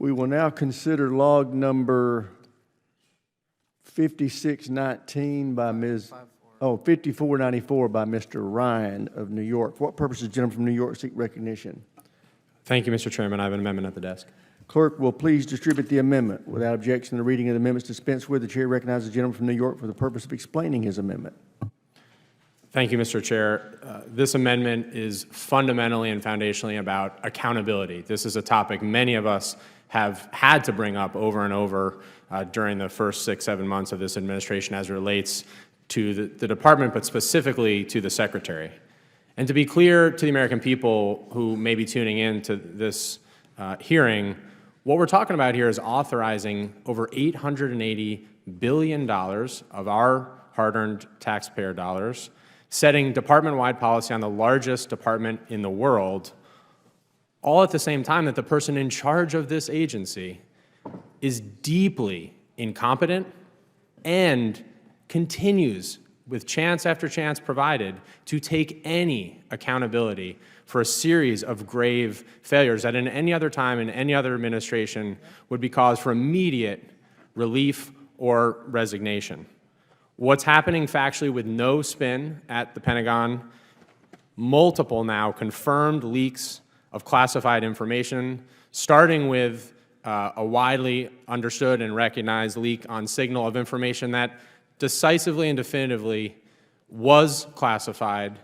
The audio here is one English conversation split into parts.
We will now consider log number 5619 by Ms. 5494 by Mr. Ryan of New York. For what purpose does the gentleman from New York seek recognition? Thank you, Mr. Chairman. I have an amendment at the desk. Clerk will please distribute the amendment. Without objection, the reading of the amendments dispensed with. The chair recognizes the gentleman from New York for the purpose of explaining his amendment. Thank you, Mr. Chair. This amendment is fundamentally and foundationally about accountability. This is a topic many of us have had to bring up over and over during the first 6-7 months of this administration as it relates to the department, but specifically to the secretary. And to be clear to the American people who may be tuning in to this hearing, what we're talking about here is authorizing over $880 billion of our hard-earned taxpayer dollars, setting department-wide policy on the largest department in the world, all at the same time that the person in charge of this agency is deeply incompetent and continues, with chance after chance provided, to take any accountability for a series of grave failures that in any other time, in any other administration, would be cause for immediate relief or resignation. What's happening factually with no spin at the Pentagon, multiple now confirmed leaks of classified information, starting with a widely understood and recognized leak on Signal of information that decisively and definitively was classified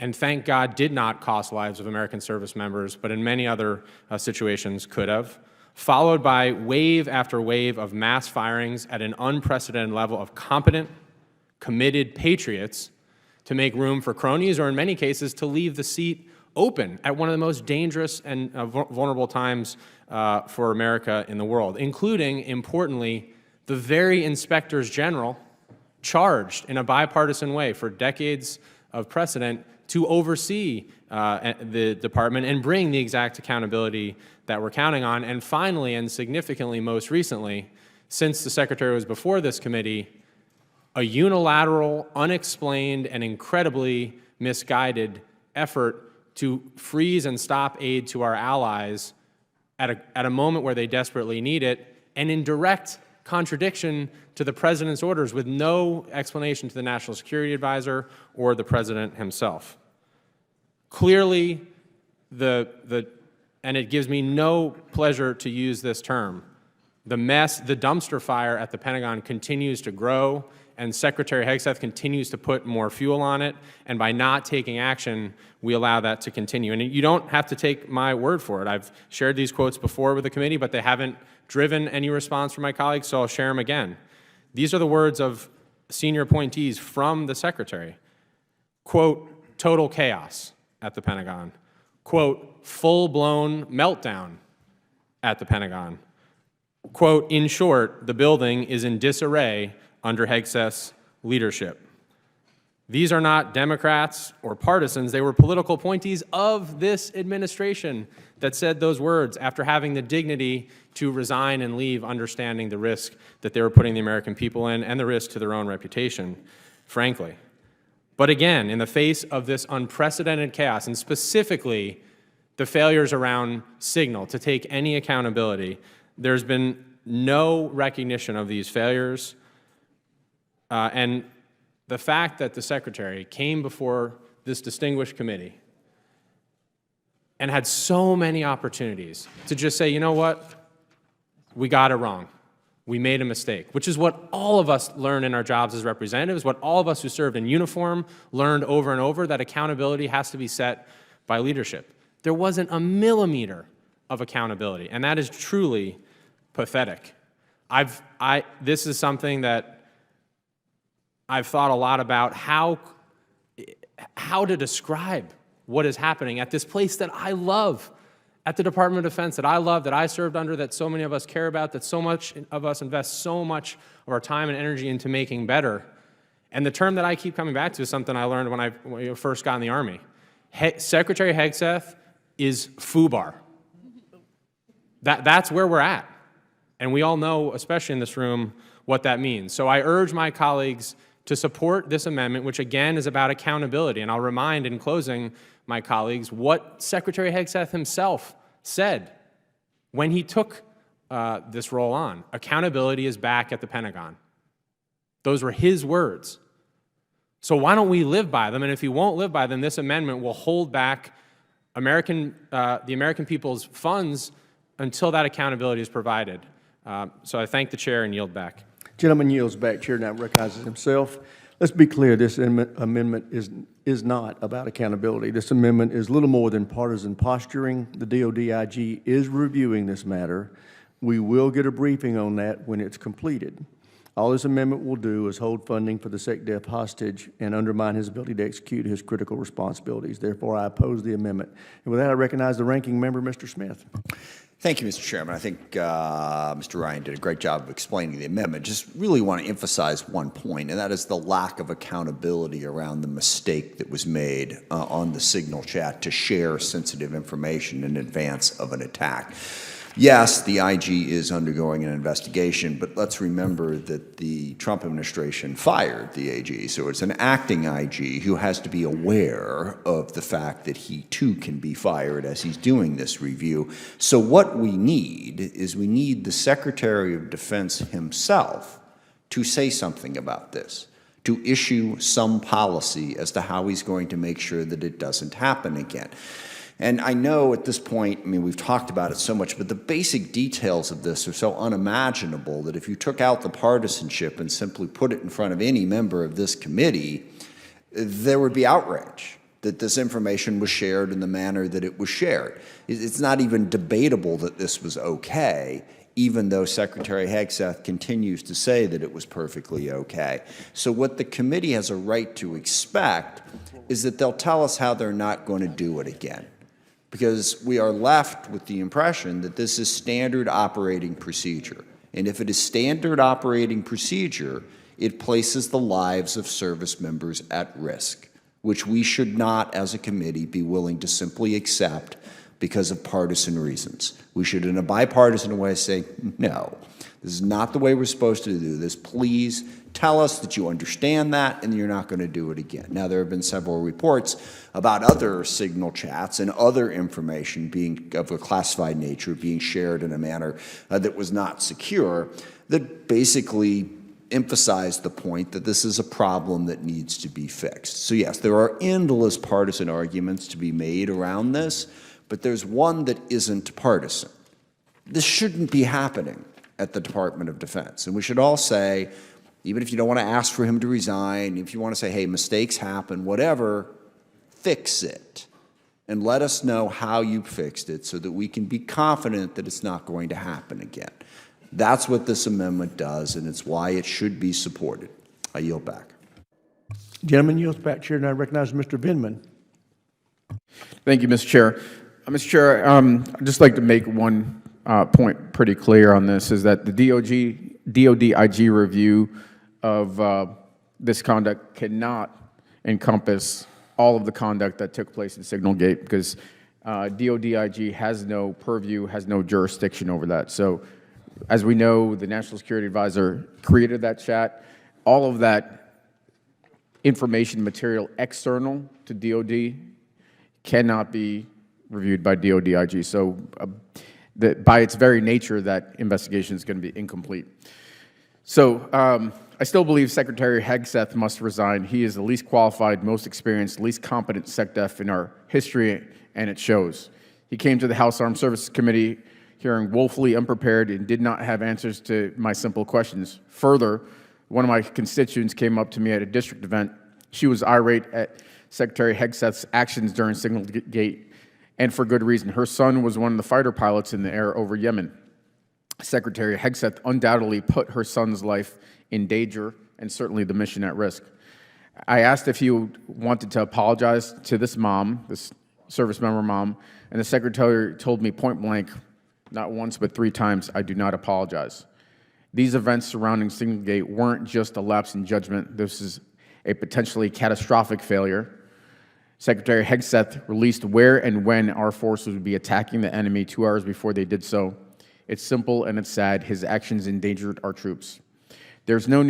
and, thank God, did not cost lives of American service members, but in many other situations could have, followed by wave after wave of mass firings at an unprecedented level of competent, committed patriots to make room for cronies, or in many cases to leave the seat open at one of the most dangerous and vulnerable times for America in the world, including, importantly, the very inspectors general charged in a bipartisan way for decades of precedent to oversee the department and bring the exact accountability that we're counting on. And finally, and significantly most recently, since the Secretary was before this committee, a unilateral, unexplained, and incredibly misguided effort to freeze and stop aid to our allies at a moment where they desperately need it, and in direct contradiction to the President's orders, with no explanation to the National Security Advisor or the President himself. Clearly, and it gives me no pleasure to use this term, the dumpster fire at the Pentagon continues to grow, and Secretary Hegseth continues to put more fuel on it, and by not taking action, we allow that to continue. And you don't have to take my word for it. I've shared these quotes before with the committee, but they haven't driven any response from my colleagues, so I'll share them again. These are the words of senior appointees from the Secretary. Quote, total chaos at the Pentagon. Quote, full-blown meltdown at the Pentagon. Quote, in short, the building is in disarray under Hegseth's leadership. These are not Democrats or partisans. They were political appointees of this administration that said those words after having the dignity to resign and leave, understanding the risk that they were putting the American people in and the risk to their own reputation, frankly. But again, in the face of this unprecedented chaos, and specifically the failures around Signal to take any accountability, there's been no recognition of these failures. And the fact that the Secretary came before this distinguished committee and had so many opportunities to just say, you know what, we got it wrong. We made a mistake, which is what all of us learn in our jobs as representatives, what all of us who served in uniform learned over and over, that accountability has to be set by leadership. There wasn't a millimeter of accountability, and that is truly pathetic. This is something that I've thought a lot about, how to describe what is happening at this place that I love, at the Department of Defense that I love, that I served under, that so many of us care about, that so much of us invest so much of our time and energy into making better. And the term that I keep coming back to is something I learned when I first got in the Army. Secretary Hegseth is FUBAR. That's where we're at. And we all know, especially in this room, what that means. So I urge my colleagues to support this amendment, which again is about accountability. And I'll remind in closing my colleagues what Secretary Hegseth himself said when he took this roll on. Accountability is back at the Pentagon. Those were his words. So why don't we live by them? And if you won't live by them, this amendment will hold back the American people's funds until that accountability is provided. So I thank the chair and yield back. Gentleman yields back. Chair now recognizes himself. Let's be clear, this amendment is not about accountability. This amendment is little more than partisan posturing. The DOD-IG is reviewing this matter. We will get a briefing on that when it's completed. All this amendment will do is hold funding for the SecDef hostage and undermine his ability to execute his critical responsibilities. Therefore, I oppose the amendment. And with that, I recognize the ranking member, Mr. Smith. Thank you, Mr. Chairman. I think Mr. Ryan did a great job of explaining the amendment. Just really want to emphasize one point, and that is the lack of accountability around the mistake that was made on the Signal chat to share sensitive information in advance of an attack. Yes, the IG is undergoing an investigation, but let's remember that the Trump administration fired the AG, so it's an acting IG who has to be aware of the fact that he too can be fired as he's doing this review. So what we need is we need the Secretary of Defense himself to say something about this, to issue some policy as to how he's going to make sure that it doesn't happen again. And I know at this point, I mean, we've talked about it so much, but the basic details of this are so unimaginable that if you took out the partisanship and simply put it in front of any member of this committee, there would be outrage that this information was shared in the manner that it was shared. It's not even debatable that this was okay, even though Secretary Hegseth continues to say that it was perfectly okay. So what the committee has a right to expect is that they'll tell us how they're not going to do it again, because we are left with the impression that this is standard operating procedure. And if it is standard operating procedure, it places the lives of service members at risk, which we should not, as a committee, be willing to simply accept because of partisan reasons. We should, in a bipartisan way, say, no, this is not the way we're supposed to do this. Please tell us that you understand that and you're not going to do it again. Now, there have been several reports about other Signal chats and other information being of a classified nature being shared in a manner that was not secure, that basically emphasized the point that this is a problem that needs to be fixed. So yes, there are endless partisan arguments to be made around this, but there's one that isn't partisan. This shouldn't be happening at the Department of Defense. And we should all say, even if you don't want to ask for him to resign, if you want to say, hey, mistakes happen, whatever, fix it. And let us know how you fixed it so that we can be confident that it's not going to happen again. That's what this amendment does, and it's why it should be supported. I yield back. Gentleman yields back. Chair now recognizes Mr. Vindman. Thank you, Mr. Chair. Mr. Chair, I'd just like to make one point pretty clear on this, is that the DOD-IG review of this conduct cannot encompass all of the conduct that took place in Signalgate, because DOD-IG has no purview, has no jurisdiction over that. So as we know, the National Security Advisor created that chat. All of that information material external to DOD cannot be reviewed by DOD-IG. So by its very nature, that investigation is going to be incomplete. So I still believe Secretary Hegseth must resign. He is the least qualified, most experienced, least competent SecDef in our history, and it shows. He came to the House Armed Services Committee hearing woefully unprepared and did not have answers to my simple questions. Further, one of my constituents came up to me at a district event. She was irate at Secretary Hegseth's actions during Signalgate, and for good reason. Her son was one of the fighter pilots in the air over Yemen. Secretary Hegseth undoubtedly put her son's life in danger and certainly the mission at risk. I asked if he wanted to apologize to this mom, this service member mom, and the secretary told me point blank, not once but 3 times, I do not apologize. These events surrounding Signalgate weren't just a lapse in judgment. This is a potentially catastrophic failure. Secretary Hegseth released where and when our forces would be attacking the enemy 2 hours before they did so. It's simple and it's sad. His actions endangered our troops. There's a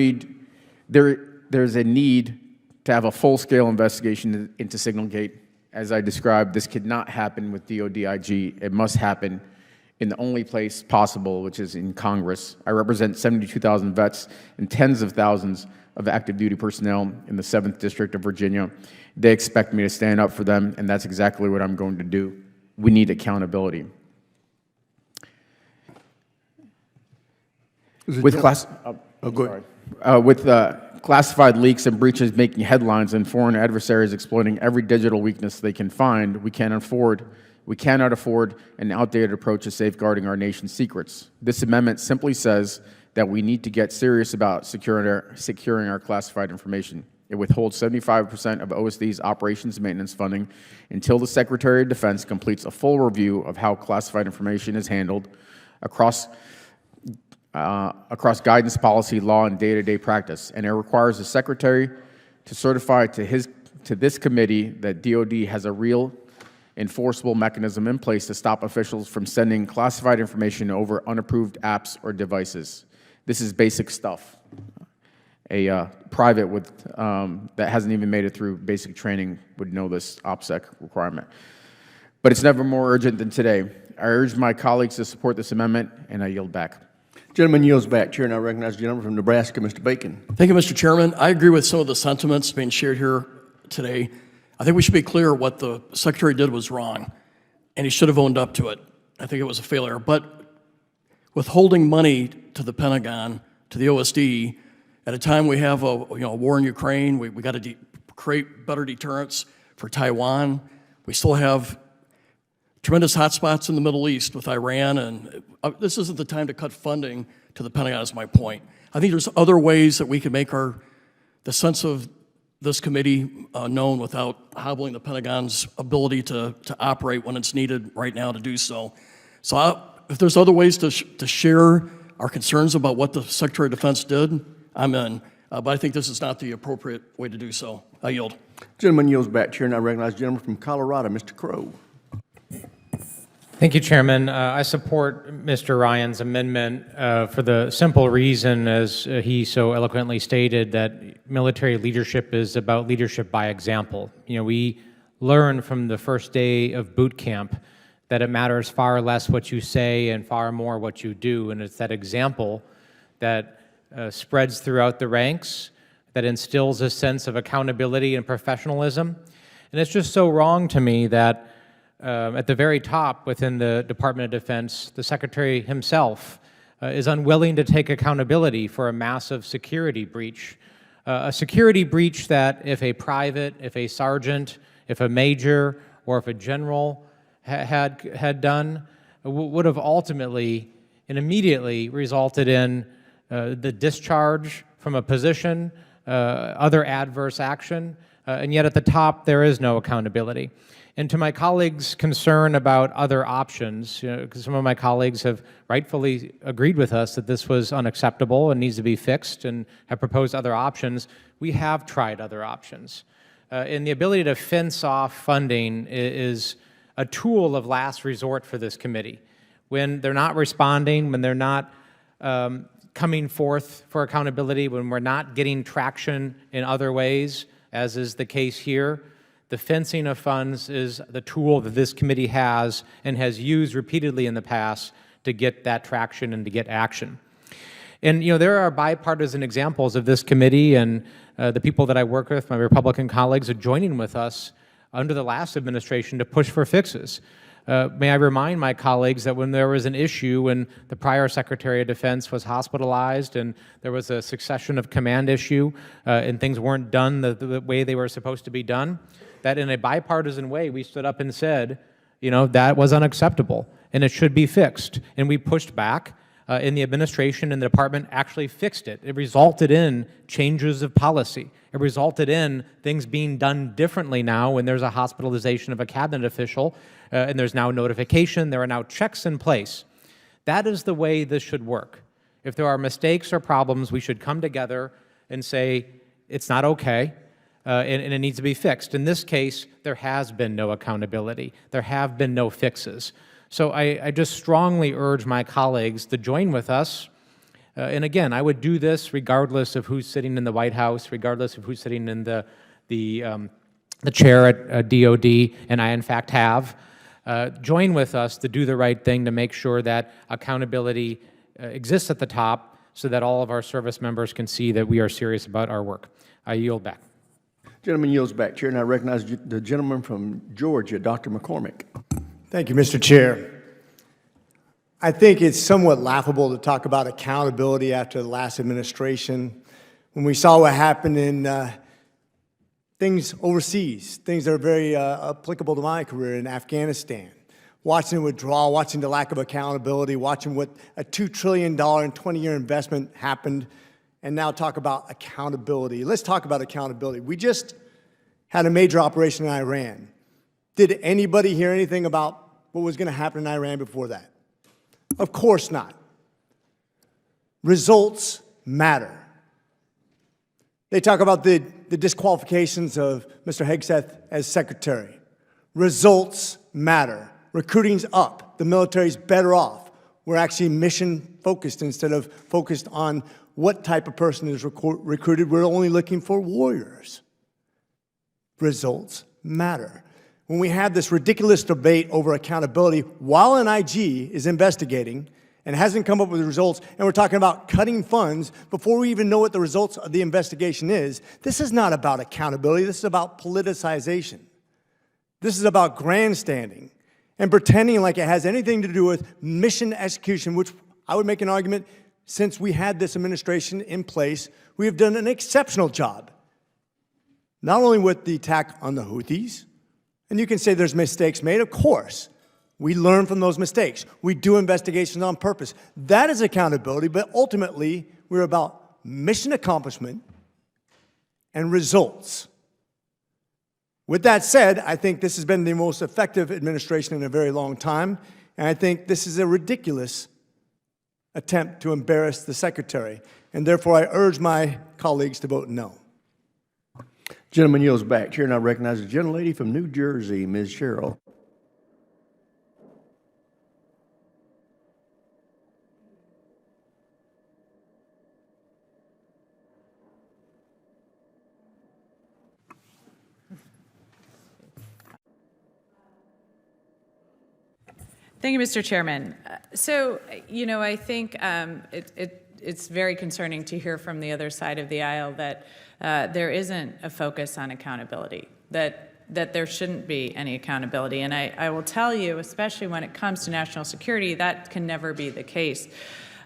need to have a full-scale investigation into Signalgate. As I described, this could not happen with DOD-IG. It must happen in the only place possible, which is in Congress. I represent 72,000 vets and tens of thousands of active duty personnel in the 7th District of Virginia. They expect me to stand up for them, and that's exactly what I'm going to do. We need accountability. With classified leaks and breaches making headlines and foreign adversaries exploiting every digital weakness they can find, we cannot afford an outdated approach to safeguarding our nation's secrets. This amendment simply says that we need to get serious about securing our classified information. It withholds 75% of OSD's operations maintenance funding until the Secretary of Defense completes a full review of how classified information is handled across guidance, policy, law, and day-to-day practice. And it requires the Secretary to certify to this committee that DoD has a real enforceable mechanism in place to stop officials from sending classified information over unapproved apps or devices. This is basic stuff. A private that hasn't even made it through basic training would know this OPSEC requirement. But it's never more urgent than today. I urge my colleagues to support this amendment, and I yield back. Gentleman yields back. Chair now recognizes the gentleman from Nebraska, Mr. Bacon. Thank you, Mr. Chairman. I agree with some of the sentiments being shared here today. I think we should be clear what the Secretary did was wrong, and he should have owned up to it. I think it was a failure. But withholding money to the Pentagon, to the OSD, at a time we have a war in Ukraine, we got to create better deterrence for Taiwan. We still have tremendous hotspots in the Middle East with Iran, and this isn't the time to cut funding to the Pentagon, is my point. I think there's other ways that we can make the sense of this committee known without hobbling the Pentagon's ability to operate when it's needed right now to do so. So if there's other ways to share our concerns about what the Secretary of Defense did, I'm in. But I think this is not the appropriate way to do so. I yield. Gentleman yields back. Chair now recognizes the gentleman from Colorado, Mr. Crow. Thank you, Chairman. I support Mr. Ryan's amendment for the simple reason, as he so eloquently stated, that military leadership is about leadership by example. You know, we learn from the first day of boot camp that it matters far less what you say and far more what you do, and it's that example that spreads throughout the ranks, that instills a sense of accountability and professionalism. And it's just so wrong to me that at the very top within the Department of Defense, the Secretary himself is unwilling to take accountability for a massive security breach. A security breach that if a private, if a sergeant, if a major, or if a general had done, would have ultimately and immediately resulted in the discharge from a position, other adverse action, and yet at the top there is no accountability. And to my colleagues' concern about other options, because some of my colleagues have rightfully agreed with us that this was unacceptable and needs to be fixed and have proposed other options, we have tried other options. And the ability to fence off funding is a tool of last resort for this committee. When they're not responding, when they're not coming forth for accountability, when we're not getting traction in other ways, as is the case here, the fencing of funds is the tool that this committee has and has used repeatedly in the past to get that traction and to get action. And there are bipartisan examples of this committee, and the people that I work with, my Republican colleagues, are joining with us under the last administration to push for fixes. May I remind my colleagues that when there was an issue, when the prior Secretary of Defense was hospitalized and there was a succession of command issue and things weren't done the way they were supposed to be done, that in a bipartisan way we stood up and said, that was unacceptable and it should be fixed. And we pushed back, and the administration and the department actually fixed it. It resulted in changes of policy. It resulted in things being done differently now when there's a hospitalization of a cabinet official, and there's now notification, there are now checks in place. That is the way this should work. If there are mistakes or problems, we should come together and say, it's not okay, and it needs to be fixed. In this case, there has been no accountability. There have been no fixes. So I just strongly urge my colleagues to join with us. And again, I would do this regardless of who's sitting in the White House, regardless of who's sitting in the chair at DOD, and I in fact have. join with us to do the right thing to make sure that accountability exists at the top so that all of our service members can see that we are serious about our work. I yield back. Gentleman yields back, Chair, and I recognize the gentleman from Georgia, Dr. McCormick. Thank you, Mr. Chair. I think it's somewhat laughable to talk about accountability after the last administration when we saw what happened in things overseas, things that are very applicable to my career in Afghanistan. Watching the withdrawal, watching the lack of accountability, watching what a $2 trillion and 20-year investment happened, and now talk about accountability. Let's talk about accountability. We just had a major operation in Iran. Did anybody hear anything about what was going to happen in Iran before that? Of course not. Results matter. They talk about the disqualifications of Mr. Hegseth as secretary. Results matter. Recruiting's up. The military's better off. We're actually mission-focused instead of focused on what type of person is recruited. We're only looking for warriors. Results matter. When we have this ridiculous debate over accountability while an IG is investigating and hasn't come up with the results, and we're talking about cutting funds before we even know what the results of the investigation is, this is not about accountability. This is about politicization. This is about grandstanding and pretending like it has anything to do with mission execution, which I would make an argument, since we had this administration in place, we have done an exceptional job. Not only with the attack on the Houthis, and you can say there's mistakes made, of course. We learn from those mistakes. We do investigations on purpose. That is accountability, but ultimately, we're about mission accomplishment and results. With that said, I think this has been the most effective administration in a very long time, and I think this is a ridiculous attempt to embarrass the Secretary, and therefore I urge my colleagues to vote no. Gentleman yields back. Chair now recognizes the gentlelady from New Jersey, Ms. Sherrill. Thank you, Mr. Chairman. So, I think it's very concerning to hear from the other side of the aisle that there isn't a focus on accountability, that there shouldn't be any accountability. And I will tell you, especially when it comes to national security, that can never be the case.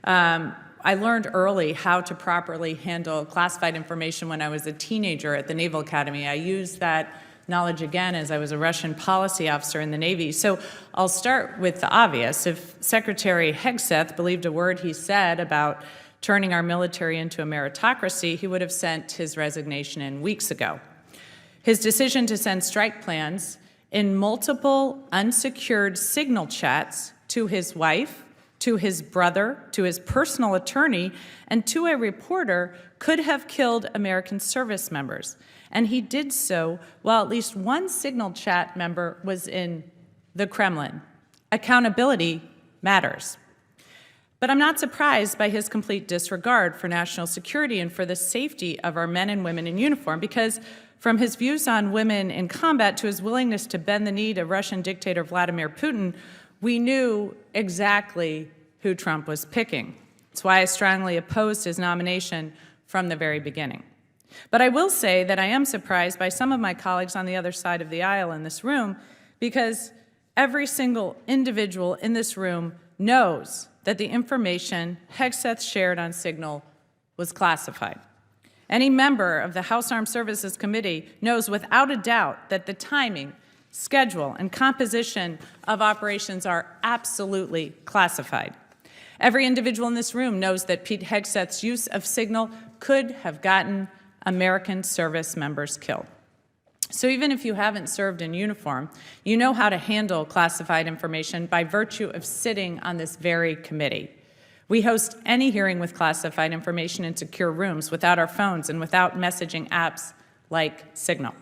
I learned early how to properly handle classified information when I was a teenager at the Naval Academy. I used that knowledge again as I was a Russian policy officer in the Navy. So I'll start with the obvious. If Secretary Hegseth believed a word he said about turning our military into a meritocracy, he would have sent his resignation in weeks ago. His decision to send strike plans in multiple unsecured signal chats to his wife, to his brother, to his personal attorney, and to a reporter could have killed American service members. And he did so while at least one signal chat member was in the Kremlin. Accountability matters. But I'm not surprised by his complete disregard for national security and for the safety of our men and women in uniform, because from his views on women in combat to his willingness to bend the knee to Russian dictator Vladimir Putin, we knew exactly who Trump was picking. That's why I strongly opposed his nomination from the very beginning. But I will say that I am surprised by some of my colleagues on the other side of the aisle in this room, because every single individual in this room knows that the information Hegseth shared on Signal was classified. Any member of the House Armed Services Committee knows without a doubt that the timing, schedule, and composition of operations are absolutely classified. Every individual in this room knows that Pete Hegseth's use of Signal could have gotten American service members killed. So even if you haven't served in uniform, you know how to handle classified information by virtue of sitting on this very committee. We host any hearing with classified information in secure rooms without our phones and without messaging apps like Signal,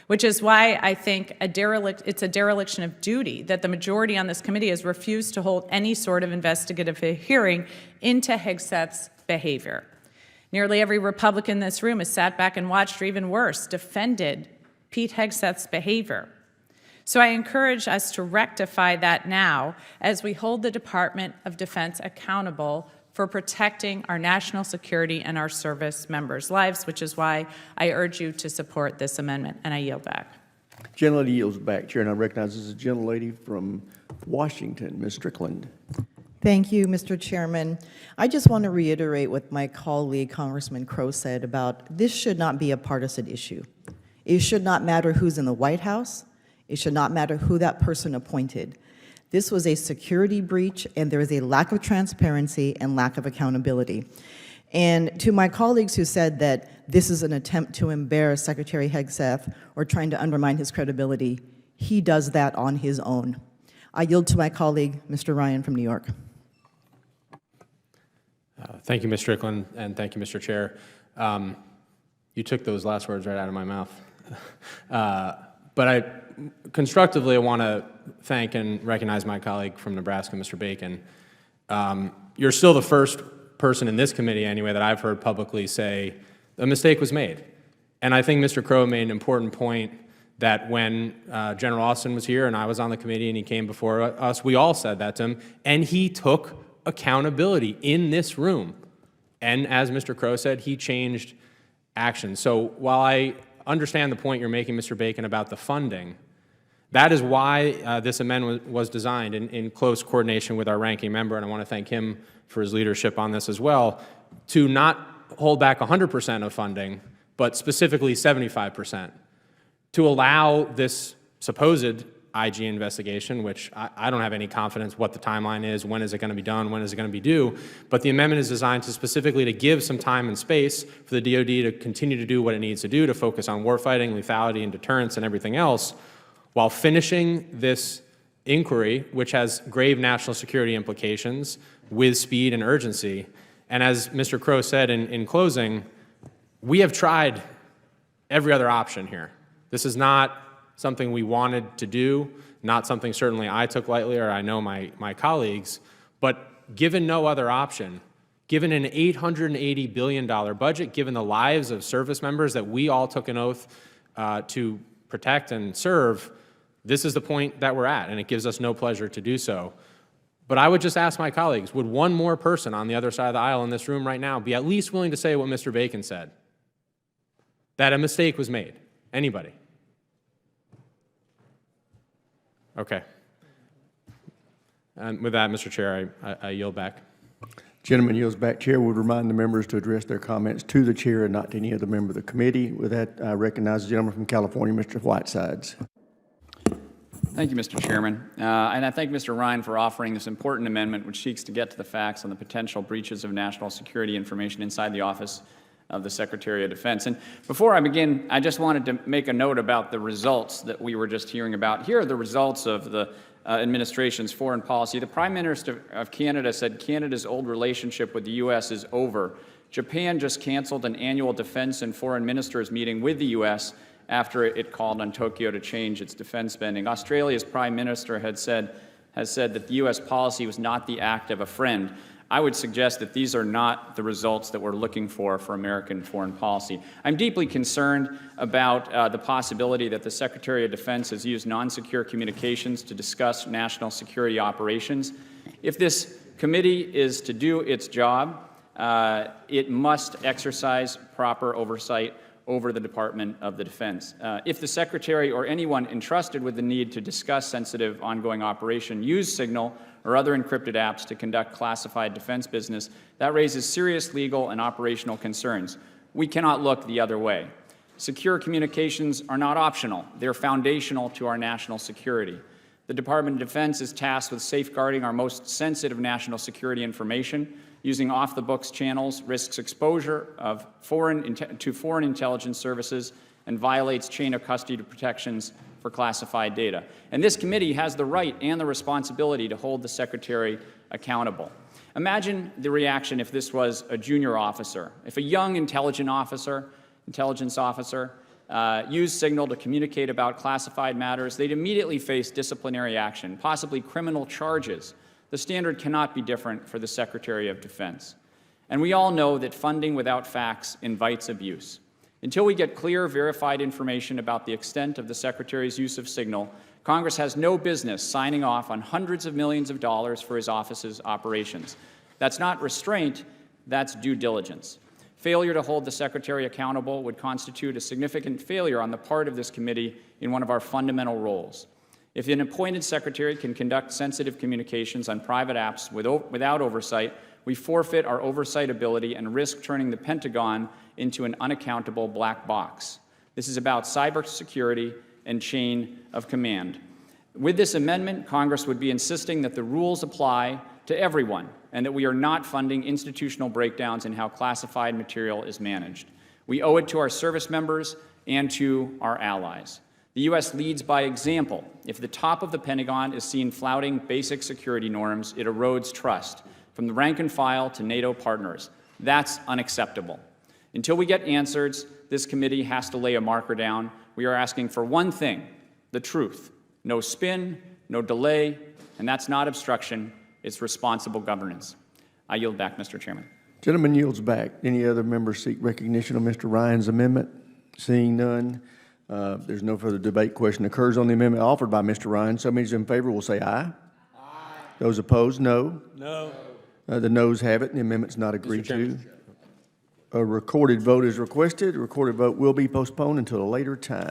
which is why I think it's a dereliction of duty that the majority on this committee has refused to hold any sort of investigative hearing into Hegseth's behavior. Nearly every Republican in this room has sat back and watched, or even worse, defended Pete Hegseth's behavior. So I encourage us to rectify that now as we hold the Department of Defense accountable for protecting our national security and our service members' lives, which is why I urge you to support this amendment, and I yield back. Gentlelady yields back, Chair, and I recognize this is a gentlelady from Washington, Ms. Strickland. Thank you, Mr. Chairman. I just want to reiterate what my colleague, Congressman Crow, said about this should not be a partisan issue. It should not matter who's in the White House. It should not matter who that person appointed. This was a security breach, and there is a lack of transparency and lack of accountability. And to my colleagues who said that this is an attempt to embarrass Secretary Hegseth or trying to undermine his credibility, he does that on his own. I yield to my colleague, Mr. Ryan from New York. Thank you, Ms. Strickland, and thank you, Mr. Chair. You took those last words right out of my mouth. But I constructively want to thank and recognize my colleague from Nebraska, Mr. Bacon. You're still the first person in this committee, anyway, that I've heard publicly say a mistake was made. And I think Mr. Crow made an important point that when General Austin was here and I was on the committee and he came before us, we all said that to him, and he took accountability in this room. And as Mr. Crow said, he changed action. So while I understand the point you're making, Mr. Bacon, about the funding, that is why this amendment was designed in close coordination with our ranking member, and I want to thank him for his leadership on this as well, to not hold back 100% of funding, but specifically 75%, to allow this supposed IG investigation, which I don't have any confidence what the timeline is, when is it going to be done, when is it going to be due, but the amendment is designed to specifically to give some time and space for the DoD to continue to do what it needs to do to focus on warfighting, lethality, and deterrence and everything else, while finishing this inquiry, which has grave national security implications, with speed and urgency. And as Mr. Crow said in closing, we have tried every other option here. This is not something we wanted to do, not something certainly I took lightly, or I know my colleagues, but given no other option, given an $880 billion budget, given the lives of service members that we all took an oath to protect and serve, this is the point that we're at, and it gives us no pleasure to do so. But I would just ask my colleagues, would one more person on the other side of the aisle in this room right now be at least willing to say what Mr. Bacon said? That a mistake was made? Anybody? Okay. And with that, Mr. Chair, I yield back. Gentleman yields back. Chair would remind the members to address their comments to the chair and not to any other member of the committee. With that, I recognize the gentleman from California, Mr. Whitesides. Thank you, Mr. Chairman. And I thank Mr. Ryan for offering this important amendment, which seeks to get to the facts on the potential breaches of national security information inside the office of the Secretary of Defense. And before I begin, I just wanted to make a note about the results that we were just hearing about. Here are the results of the administration's foreign policy. The Prime Minister of Canada said Canada's old relationship with the U.S. is over. Japan just canceled an annual defense and foreign ministers meeting with the U.S. after it called on Tokyo to change its defense spending. Australia's Prime Minister has said that the U.S. policy was not the act of a friend. I would suggest that these are not the results that we're looking for American foreign policy. I'm deeply concerned about the possibility that the Secretary of Defense has used non-secure communications to discuss national security operations. If this committee is to do its job, it must exercise proper oversight over the Department of the Defense. If the Secretary or anyone entrusted with the need to discuss sensitive ongoing operation use Signal or other encrypted apps to conduct classified defense business, that raises serious legal and operational concerns. We cannot look the other way. Secure communications are not optional. They're foundational to our national security. The Department of Defense is tasked with safeguarding our most sensitive national security information. Using off-the-books channels risks exposure of foreign intelligence services and violates chain of custody protections for classified data. And this committee has the right and the responsibility to hold the Secretary accountable. Imagine the reaction if this was a junior officer, if a young intelligence officer used Signal to communicate about classified matters, they'd immediately face disciplinary action, possibly criminal charges. The standard cannot be different for the Secretary of Defense. And we all know that funding without facts invites abuse. Until we get clear, verified information about the extent of the Secretary's use of Signal, Congress has no business signing off on hundreds of millions of dollars for his office's operations. That's not restraint, that's due diligence. Failure to hold the Secretary accountable would constitute a significant failure on the part of this committee in one of our fundamental roles. If an appointed Secretary can conduct sensitive communications on private apps without oversight, we forfeit our oversight ability and risk turning the Pentagon into an unaccountable black box. This is about cybersecurity and chain of command. With this amendment, Congress would be insisting that the rules apply to everyone and that we are not funding institutional breakdowns in how classified material is managed. We owe it to our service members and to our allies. The U.S. leads by example. If the top of the Pentagon is seen flouting basic security norms, it erodes trust, from the rank and file to NATO partners. That's unacceptable. Until we get answers, this committee has to lay a marker down. We are asking for one thing, the truth. No spin, no delay, and that's not obstruction, it's responsible governance. I yield back, Mr. Chairman. Gentleman yields back. Any other members seek recognition of Mr. Ryan's amendment? Seeing none, there's no further debate. Question occurs on the amendment offered by Mr. Ryan. So many in favor will say aye. Aye. Those opposed, no. No. The noes have it, and the amendment's not agreed to. A recorded vote is requested. A recorded vote will be postponed until a later time.